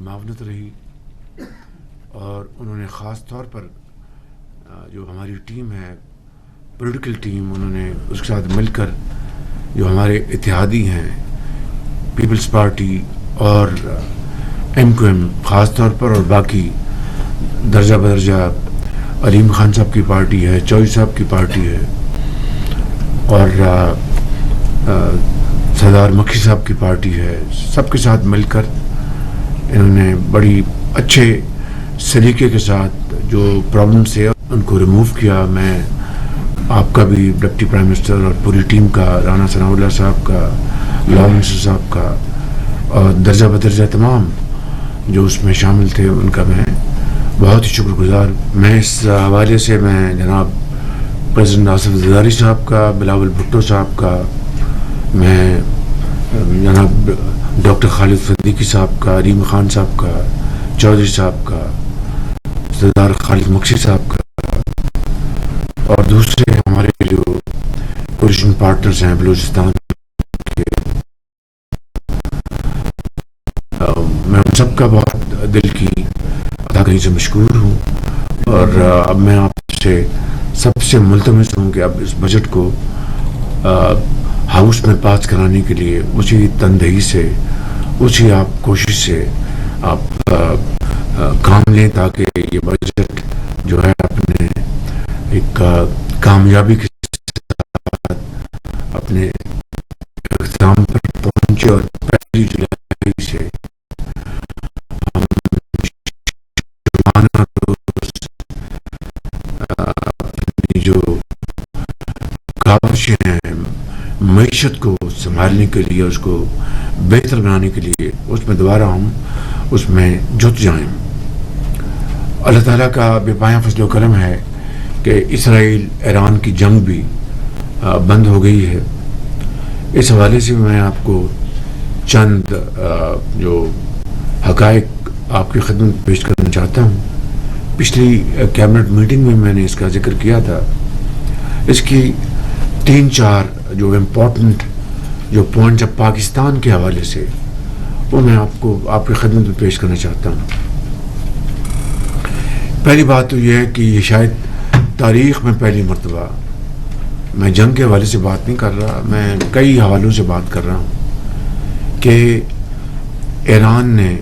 معاونت رہی، اور انہوں نے خاص طور پر جو ہماری ٹیم ہے، پولیٹیکل ٹیم، انہوں نے اس کے ساتھ مل کر جو ہمارے اتحادی ہیں پیپلز پارٹی اور ایم کیو ایم خاص طور پر، اور باقی درجہ بدرجہ علیم خان صاحب کی پارٹی ہے، چوہدری صاحب کی پارٹی ہے، اور سردار مکھی صاحب کی پارٹی ہے، سب کے ساتھ مل کر انہوں نے بڑی اچھے سلیقے کے ساتھ جو پرابلم سے ان کو ریموو کیا۔ میں آپ کا بھی، ڈپٹی پرائم منسٹر اور پوری ٹیم کا، رانا ثناء اللہ صاحب کا، لاء منسٹر صاحب کا، اور درجہ بدرجہ تمام جو اس میں شامل تھے ان کا میں بہت ہی شکر گزار۔ میں اس حوالے سے میں جناب پریزیڈنٹ آصف زرداری صاحب کا، بلاول بھٹو صاحب کا، میں جناب ڈاکٹر خالد صدیقی صاحب کا، علیم خان صاحب کا، چودھری صاحب کا، سردار خالد مکھی صاحب کا، اور دوسرے ہمارے جو پوزیشن پارٹنرز ہیں بلوچستان کے، میں ان سب کا بہت دل کی اداکاری سے مشکور ہوں۔ اور اب میں آپ سے سب سے ملتمس ہوں کہ اب اس بجٹ کو ہاؤس میں پاس کرانے کے لیے اسی تندہی سے، اسی آپ کوشش سے آپ کام لیں، تاکہ یہ بجٹ جو ہے اپنے ایک کامیابی کے ساتھ اپنے اختتام پر پہنچے، اور 1 جولائی سے ہم اپنی جو کاوشیں ہیں معیشت کو سنبھالنے کے لیے، اس کو بہتر بنانے کے لیے، اس میں دوبارہ ہم اس میں جت جائیں۔ اللہ تعالیٰ کا بے پایاں فضل و کرم ہے کہ اسرائیل ایران کی جنگ بھی بند ہو گئی ہے۔ اس حوالے سے میں آپ کو چند جو حقائق آپ کی خدمت پیش کرنا چاہتا ہوں۔ پچھلی کیبنٹ میٹنگ میں نے اس کا ذکر کیا تھا۔ اس کی 3-4 جو امپورٹنٹ جو پوائنٹس اب پاکستان کے حوالے سے، وہ میں آپ کو آپ کی خدمت میں پیش کرنا چاہتا ہوں۔ پہلی بات تو یہ ہے کہ یہ شاید تاریخ میں پہلی مرتبہ، میں جنگ کے حوالے سے بات نہیں کر رہا، میں کئی حوالوں سے بات کر رہا ہوں، کہ ایران نے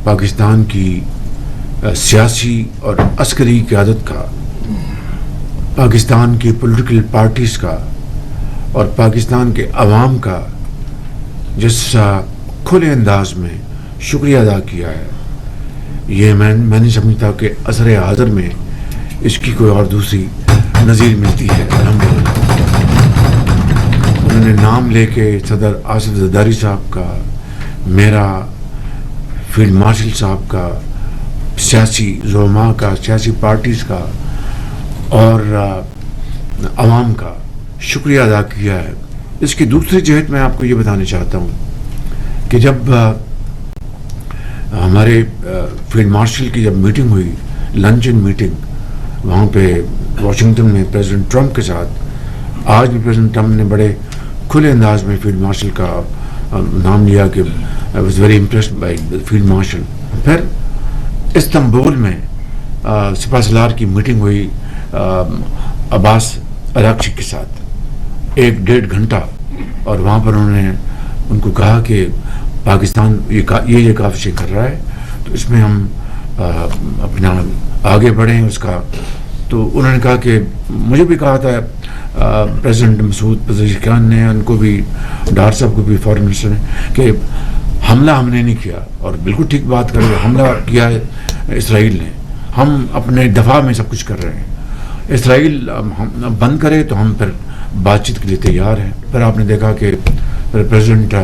پاکستان کی سیاسی اور عسکری قیادت کا، پاکستان کی پولیٹیکل پارٹیز کا اور پاکستان کے عوام کا جس کھلے انداز میں شکریہ ادا کیا ہے، یہ میں نہیں سمجھتا کہ عصر حاضر میں اس کی کوئی اور دوسری نظیر ملتی ہے۔ الحمدللہ انہوں نے نام لے کے صدر آصف زرداری صاحب کا، میرا، فیلڈ مارشل صاحب کا، سیاسی زعماء کا، سیاسی پارٹیز کا اور عوام کا شکریہ ادا کیا ہے۔ اس کی دوسری جہت میں آپ کو یہ بتانا چاہتا ہوں کہ جب ہمارے فیلڈ مارشل کی جب میٹنگ ہوئی، لنچن میٹنگ وہاں پہ واشنگٹن میں پریزیڈنٹ ٹرمپ کے ساتھ، آج بھی پریزیڈنٹ ٹرمپ نے بڑے کھلے انداز میں فیلڈ مارشل کا نام لیا کہ I was very impressed by the field marshal۔ پھر استنبول میں سپہ سالار کی میٹنگ ہوئی عباس اراغچی کے ساتھ 1-1.5 گھنٹہ، اور وہاں پر انہوں نے ان کو کہا کہ پاکستان یہ کاوشیں کر رہا ہے، تو اس میں ہم اپنا آگے بڑھیں اس کا۔ تو انہوں نے کہا کہ مجھے بھی کہا تھا پریزیڈنٹ مسعود پزشکیان نے، ان کو بھی، ڈار صاحب کو بھی، فارن منسٹر نے، کہ حملہ ہم نے نہیں کیا، اور بالکل ٹھیک بات کر رہے، حملہ کیا ہے اسرائیل نے، ہم اپنے دفاع میں سب کچھ کر رہے ہیں۔ اسرائیل بند کرے تو ہم پھر بات چیت کے لیے تیار ہیں۔ پھر آپ نے دیکھا کہ پریزیڈنٹ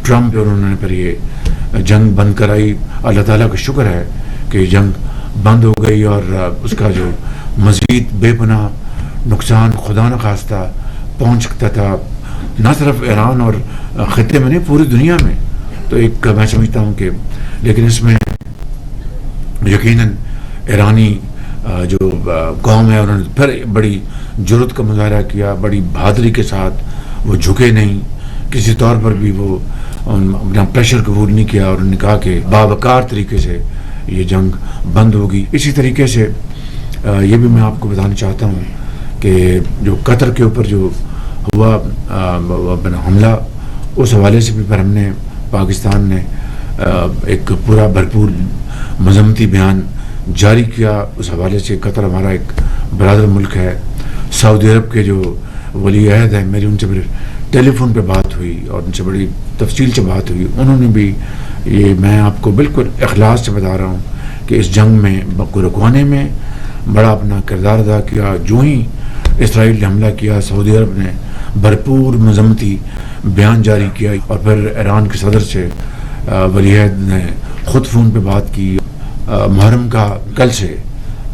ٹرمپ اور انہوں نے پھر یہ جنگ بند کرائی۔ اللہ تعالیٰ کا شکر ہے کہ جنگ بند ہو گئی، اور اس کا جو مزید بے پناہ نقصان خدا نخواستہ پہنچ سکتا تھا نہ صرف ایران اور خطے میں نہیں، پوری دنیا میں، تو ایک میں سمجھتا ہوں کہ، لیکن اس میں یقیناً ایرانی جو قوم ہے، انہوں نے پھر بڑی جرأت کا مظاہرہ کیا، بڑی بہادری کے ساتھ وہ جھکے نہیں، کسی طور پر بھی وہ اپنا پریشر قبول نہیں کیا اور انہوں نے کہا کہ باوقار طریقے سے یہ جنگ بند ہوگی. اسی طریقے سے یہ بھی میں آپ کو بتانا چاہتا ہوں کہ جو قطر کے اوپر جو ہوا حملہ، اس حوالے سے بھی پر ہم نے پاکستان نے ایک پورا بھرپور مذمتی بیان جاری کیا. اس حوالے سے قطر ہمارا ایک برادر ملک ہے. سعودی عرب کے جو ولی عہد ہیں، میری ان سے پھر ٹیلی فون پہ بات ہوئی اور ان سے بڑی تفصیل سے بات ہوئی. انہوں نے بھی یہ میں آپ کو بالکل اخلاص سے بتا رہا ہوں کہ اس جنگ میں کو رکوانے میں بڑا اپنا کردار ادا کیا. جو ہی اسرائیل نے حملہ کیا، سعودی عرب نے بھرپور مذمتی بیان جاری کیا اور پھر ایران کے صدر سے ولی عہد نے خود فون پہ بات کی. محرم کا کل سے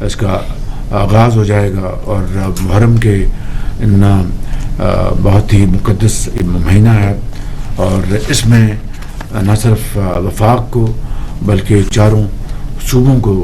اس کا آغاز ہو جائے گا اور محرم کے بہت ہی مقدس مہینہ ہے اور اس میں نہ صرف وفاق کو بلکہ چاروں صوبوں کو